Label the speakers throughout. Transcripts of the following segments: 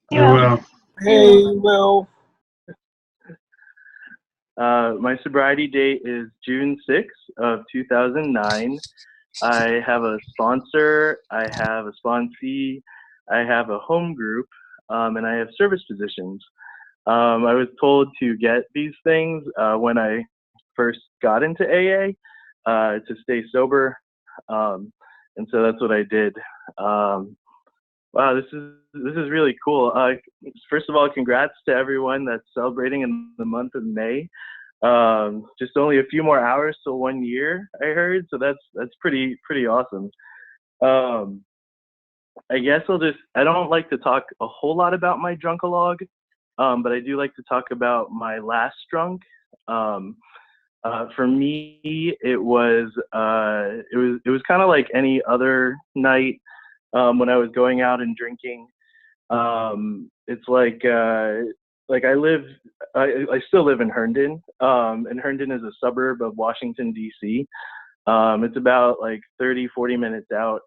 Speaker 1: Hey, Will.
Speaker 2: Hey, Will.
Speaker 3: My sobriety date is June 6th of 2009. I have a sponsor, I have a sponsee, I have a home group, and I have service positions. I was told to get these things when I first got into AA to stay sober, and so that's what I did. Um, wow, this is really cool. First of all, congrats to everyone that's celebrating in the month of May. Just only a few more hours till 1 year, I heard. So that's pretty awesome. Um, I guess I don't like to talk a whole lot about my drunkalog, but I do like to talk about my last drunk. Um, for me, it was kind of like any other night when I was going out and drinking. It's like I still live in Herndon, and Herndon is a suburb of Washington D.C. It's about like 30-40 minutes out,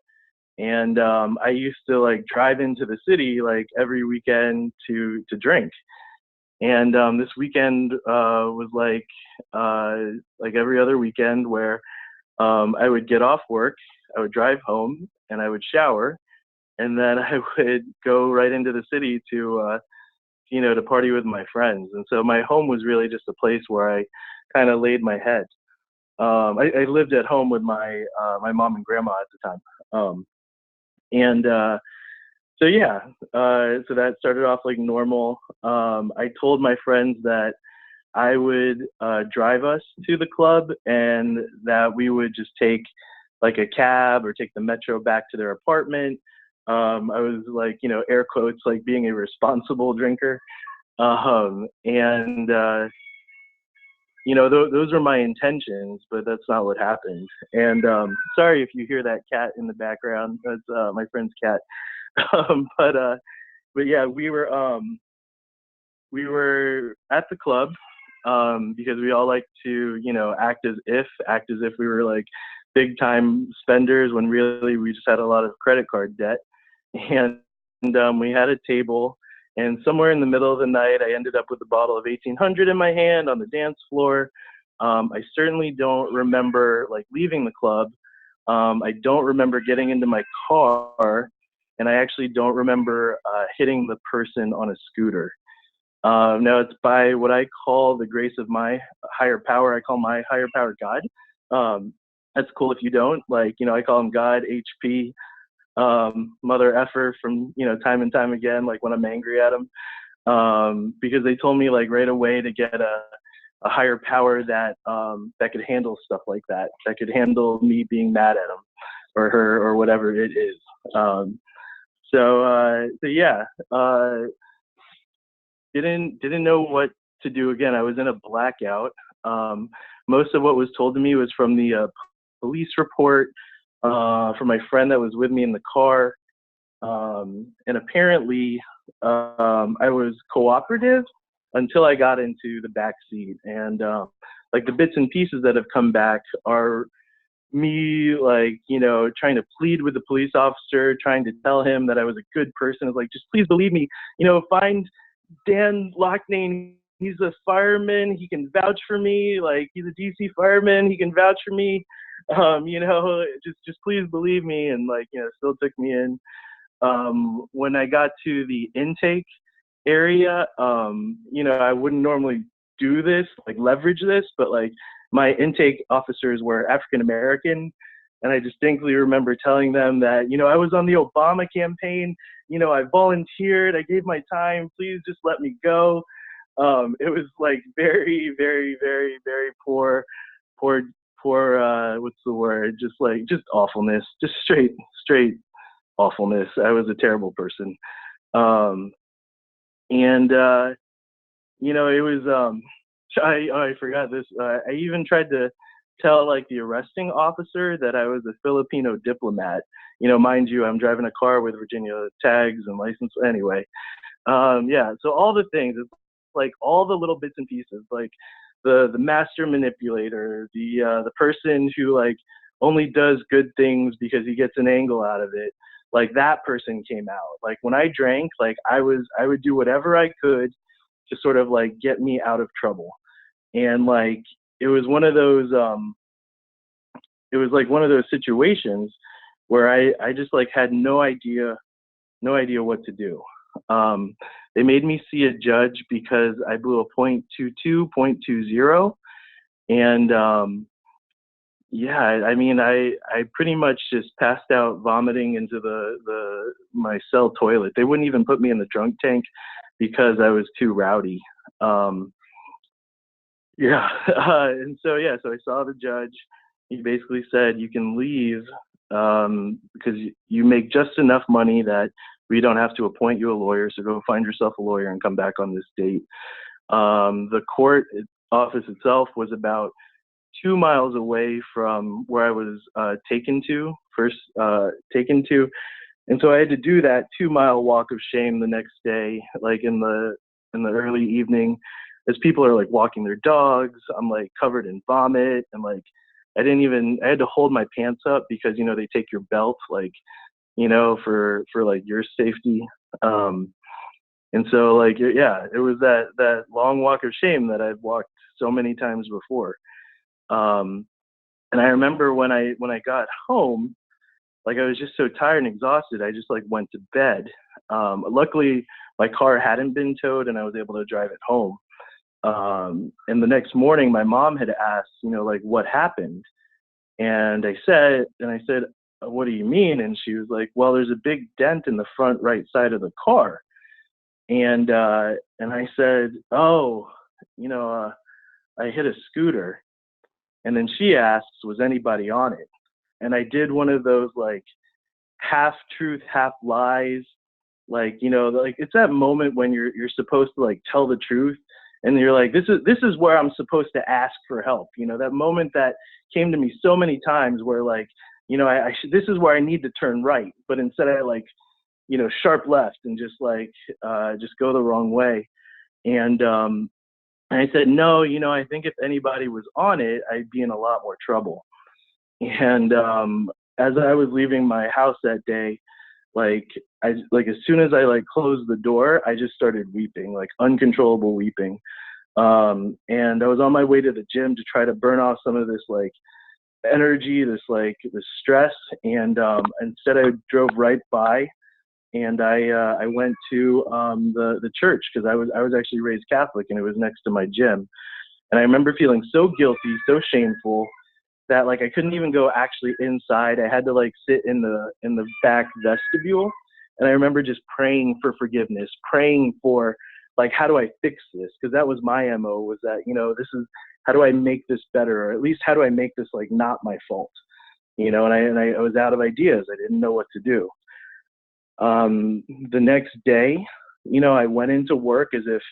Speaker 3: and I used to like drive into the city like every weekend to drink. And this weekend was like every other weekend where I would get off work, I would drive home, and I would shower, and then I would go right into the city to party with my friends. And so my home was really just a place where I kind of laid my head. I lived at home with my mom and grandma at the time. And so yeah, so that started off like normal. I told my friends that I would drive us to the club and that we would just take like a cab or take the metro back to their apartment. I was like, air quotes, like being a responsible drinker. And those are my intentions, but that's not what happened. And sorry if you hear that cat in the background. That's my friend's cat. But yeah, we were at the club because we all like to, act as if we were like big time spenders when really we just had a lot of credit card debt. And we had a table, and somewhere in the middle of the night, I ended up with a bottle of 1800 in my hand on the dance floor. I certainly don't remember like leaving the club. I don't remember getting into my car, and I actually don't remember hitting the person on a scooter. Now it's by what I call the grace of my higher power. I call my higher power God. That's cool if you don't. Like, I call him God, HP, mother effer from, time and time again, like when I'm angry at him. Because they told me like right away to get a higher power that could handle stuff like that could handle me being mad at him or her or whatever it is. So yeah, didn't know what to do again. I was in a blackout. Most of what was told to me was from the police report, from my friend that was with me in the car, and apparently I was cooperative until I got into the back seat. And like the bits and pieces that have come back are me like trying to plead with the police officer, trying to tell him that I was a good person. I was like, just please believe me, find Dan Loughnane. He's a fireman. He can vouch for me. Like, he's a DC fireman. He can vouch for me. Just please believe me. And like, still took me in. When I got to the intake area, I wouldn't normally do this, like leverage this, but like my intake officers were African American. And I distinctly remember telling them that, I was on the Obama campaign, I volunteered, I gave my time, please just let me go. It was like very, very, very, very poor, what's the word? Just awfulness, just straight awfulness. I was a terrible person. Um, and, it was, I forgot this. I even tried to tell like the arresting officer that I was a Filipino diplomat. Mind you, I'm driving a car with Virginia tags and license anyway. Yeah, so all the things, it's like all the little bits and pieces, like the master manipulator, the person who like only does good things because he gets an angle out of it. like that person came out. Like when I drank, like I would do whatever I could to sort of like get me out of trouble. And like it was one of those it was like one of those situations where I just like had no idea what to do. They made me see a judge because I blew a .22, .20, and yeah, I mean, I pretty much just passed out vomiting into my cell toilet. They wouldn't even put me in the drunk tank because I was too rowdy. Yeah, and so yeah, so I saw the judge. He basically said you can leave because you make just enough money that we don't have to appoint you a lawyer. So go find yourself a lawyer and come back on this date. The court office itself was about 2 miles away from where I was taken to. And so I had to do that 2 mile walk of shame the next day, like in the early evening, as people are like walking their dogs. I'm like covered in vomit, and like I had to hold my pants up because they take your belt, like for like your safety. And so like yeah, it was that long walk of shame that I've walked so many times before. And I remember when I got home, like I was just so tired and exhausted, I just like went to bed. Luckily, my car hadn't been towed, and I was able to drive it home. And the next morning, my mom had asked, like what happened, and I said, what do you mean? And she was like, well, there's a big dent in the front right side of the car. And I said, oh, I hit a scooter. And then she asked, was anybody on it? And I did one of those like half truth, half lies. Like, like it's that moment when you're supposed to like tell the truth, and you're like, this is where I'm supposed to ask for help. That moment that came to me so many times where like, this is where I need to turn right, but instead I like, sharp left and just like just go the wrong way. And I said, no, I think if anybody was on it, I'd be in a lot more trouble. And as I was leaving my house that day, like as soon as I like closed the door, I just started weeping, like uncontrollable weeping. And I was on my way to the gym to try to burn off some of this like energy, this stress. And instead I drove right by, and I went to the church, because I was actually raised Catholic, and it was next to my gym. And I remember feeling so guilty, so shameful, that like I couldn't even go actually inside. I had to like sit in the back vestibule. And I remember just praying for forgiveness, praying for like, how do I fix this? Because that was my MO, was that, this is, how do I make this better? Or at least how do I make this like not my fault? And I was out of ideas. I didn't know what to do. The next day, I went into work as if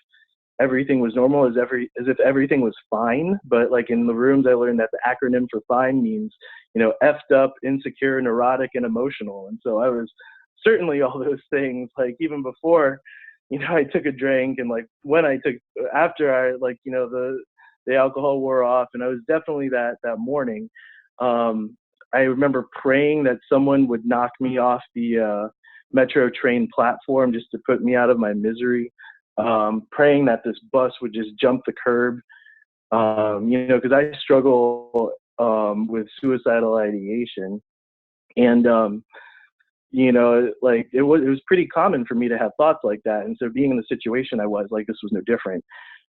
Speaker 3: everything was normal, as if everything was fine. But like in the rooms, I learned that the acronym for fine means, effed up, insecure, neurotic, and emotional. And so I was certainly all those things, like even before, I took a drink, and like after I like, the alcohol wore off, and I was definitely that morning. I remember praying that someone would knock me off the metro train platform just to put me out of my misery. Praying that this bus would just jump the curb, because I struggle with suicidal ideation. And, like it was pretty common for me to have thoughts like that. And so being in the situation I was, like, this was no different.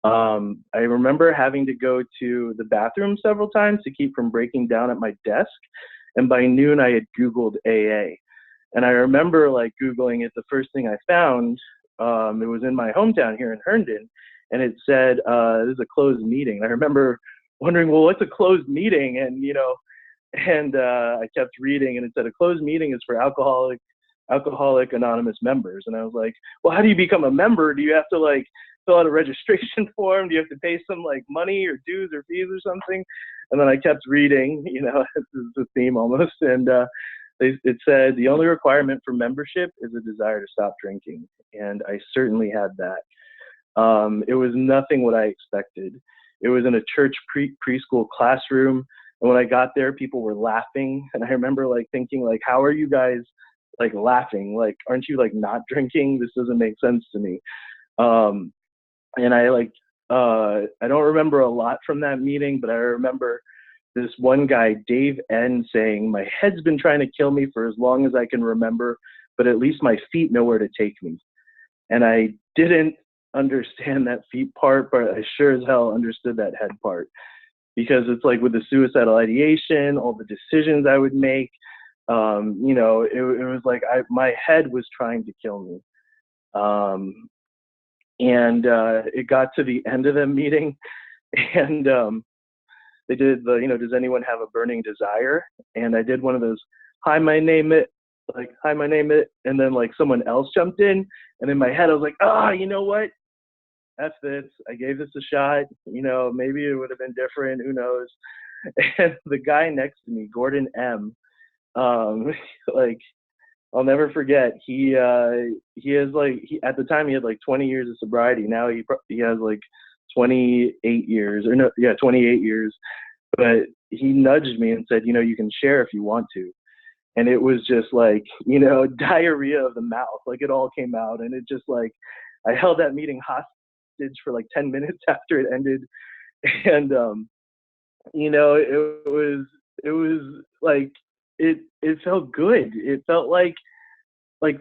Speaker 3: I remember having to go to the bathroom several times to keep from breaking down at my desk. And by noon, I had Googled AA. And I remember like Googling it, the first thing I found, it was in my hometown here in Herndon, and it said, this is a closed meeting. And I remember wondering, well, what's a closed meeting? And, I kept reading, and it said a closed meeting is for Alcoholic Anonymous members. And I was like, well, how do you become a member? Do you have to like fill out a registration form? Do you have to pay some like money or dues or fees or something? And then I kept reading, this is the theme almost. And, it said the only requirement for membership is a desire to stop drinking. And I certainly had that. It was nothing what I expected. It was in a church preschool classroom. And when I got there, people were laughing. And I remember like thinking like, how are you guys like laughing, like, aren't you like not drinking? This doesn't make sense to me. Um, and I don't remember a lot from that meeting, but I remember this one guy, Dave N, saying, my head's been trying to kill me for as long as I can remember, but at least my feet know where to take me. And I didn't understand that feet part, but I sure as hell understood that head part, because it's like with the suicidal ideation, all the decisions I would make, you know, it was like my head was trying to kill me. And it got to the end of the meeting, and they did the, you know, does anyone have a burning desire? And I did one of those, hi, my name it, like, hi, my name it. And then like someone else jumped in, and in my head, I was like, you know what? F this. I gave this a shot. You know, maybe it would have been different. Who knows? And the guy next to me, Gordon M, like, I'll never forget. He has like, at the time he had like 20 years of sobriety. Now he has like 28 years, or no, yeah, 28 years. But he nudged me and said, you know, you can share if you want to. And it was just like, you know, diarrhea of the mouth. Like, it all came out, and it just like, I held that meeting hostage for like 10 minutes after it ended. And you know, it was like, it felt good. It felt like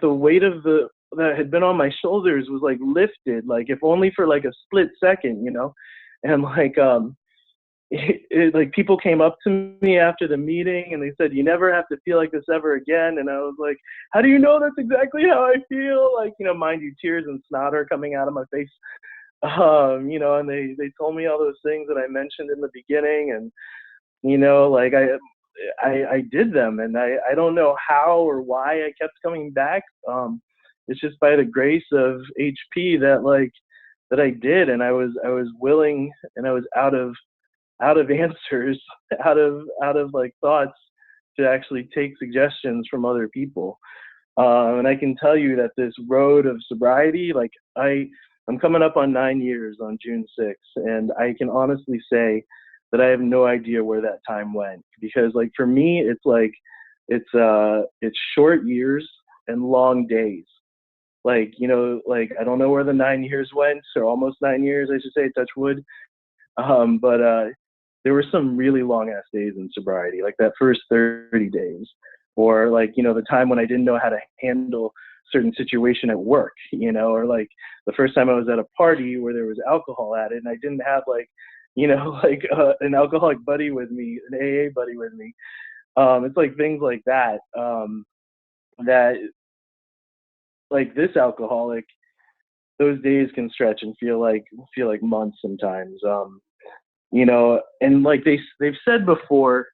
Speaker 3: the weight of that had been on my shoulders was like lifted, like if only for like a split second, you know. And like like people came up to me after the meeting and they said, you never have to feel like this ever again. And I was like, how do you know that's exactly how I feel? Like, you know, mind you, tears and snot are coming out of my face. You know, and they told me all those things that I mentioned in the beginning, and you know, like I did them, and I don't know how or why I kept coming back. It's just by the grace of HP that like that I did, and I was willing, and I was out of answers, out of like thoughts, to actually take suggestions from other people. And I can tell you that this road of sobriety, like I'm coming up on 9 years on June 6th, and I can honestly say that I have no idea where that time went, because like for me, it's like it's short years and long days. Like, you know, like I don't know where the 9 years went, or almost 9 years, I should say, touch wood. But there were some really long ass days in sobriety, like that first 30 days, or like, you know, the time when I didn't know how to handle certain situation at work, you know, or like the first time I was at a party where there was alcohol at it, and I didn't have like, you know, like an alcoholic buddy with me, an AA buddy with me. It's like things like that, that like this alcoholic, those days can stretch and feel like months sometimes. You know, and like they've said before,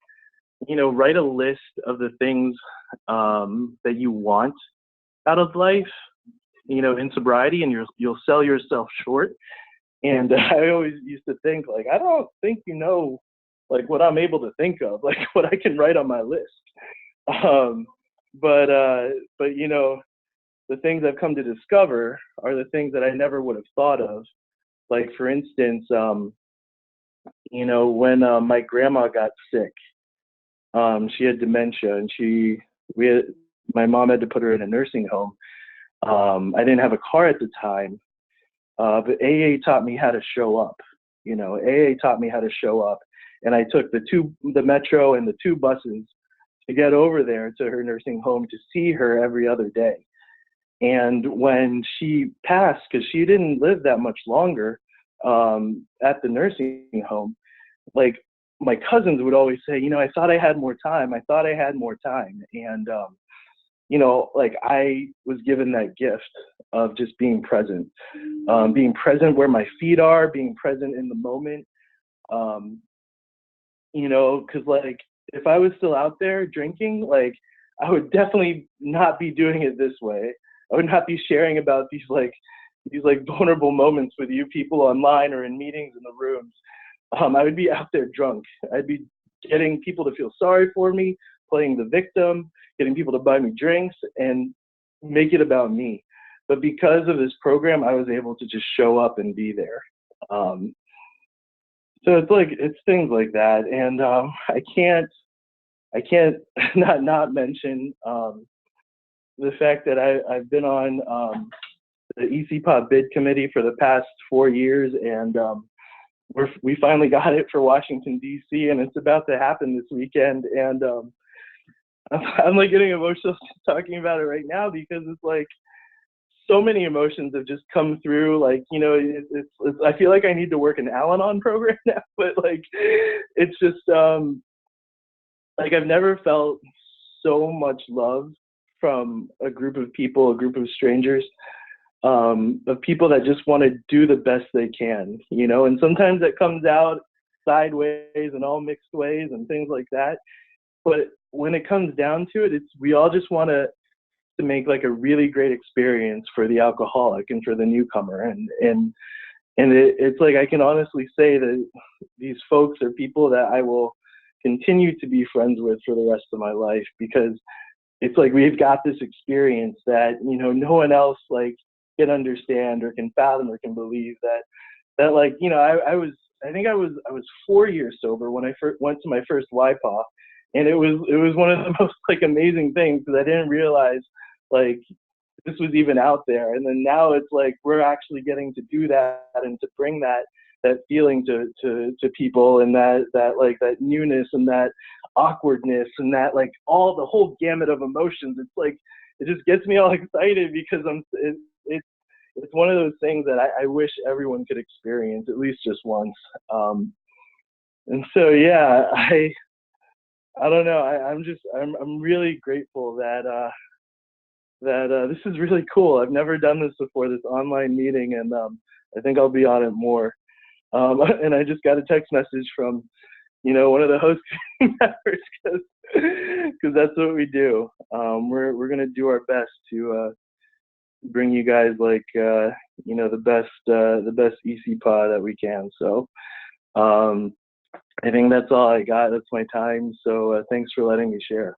Speaker 3: you know, write a list of the things that you want out of life, you know, in sobriety, and you'll sell yourself short. And I always used to think, like, I don't think, you know, like what I'm able to think of, like what I can write on my list. Um, but you know, the things I've come to discover are the things that I never would have thought of. Like, for instance, you know, when my grandma got sick, she had dementia, and my mom had to put her in a nursing home. I didn't have a car at the time, but AA taught me how to show up. You know, AA taught me how to show up, and I took the metro and the 2 buses to get over there to her nursing home to see her every other day. And when she passed, because she didn't live that much longer at the nursing home, like my cousins would always say, you know, I thought I had more time. I thought I had more time. And, you know, like I was given that gift of just being present where my feet are, being present in the moment. You know, because like if I was still out there drinking, like I would definitely not be doing it this way. I would not be sharing about these vulnerable moments with you people online or in meetings in the rooms. I would be out there drunk. I'd be getting people to feel sorry for me, playing the victim, getting people to buy me drinks and make it about me. But because of this program, I was able to just show up and be there. So it's things like that. And I can't not mention the fact that I've been on the ECPOP bid committee for the past 4 years, and we finally got it for Washington, D.C., and it's about to happen this weekend. And I'm like getting emotional talking about it right now, because it's like so many emotions have just come through. Like, you know, it's I feel like I need to work an Al-Anon program now, but like, it's just like I've never felt so much love from a group of people, a group of strangers, of people that just want to do the best they can, you know, and sometimes it comes out sideways and all mixed ways and things like that. But when it comes down to it, we all just want to make like a really great experience for the alcoholic and for the newcomer. And it's like, I can honestly say that these folks are people that I will continue to be friends with for the rest of my life, because it's like we've got this experience that, you know, no one else like can understand or can fathom or can believe that like, you know, I was 4 years sober when I first went to my first YPA, and it was one of the most like amazing things, because I didn't realize like this was even out there. And then now it's like we're actually getting to do that and to bring that feeling to people, and that like that newness and that awkwardness and that like all the whole gamut of emotions. It's like it just gets me all excited, because it's one of those things that I wish everyone could experience at least just once. And so yeah, I don't know. I'm really grateful that this is really cool. I've never done this before, this online meeting, and I think I'll be on it more. And I just got a text message from, you know, one of the host members, because that's what we do. We're gonna do our best to bring you guys like you know, the best ECPA that we can. So I think that's all I got. That's my time. So thanks for letting me share.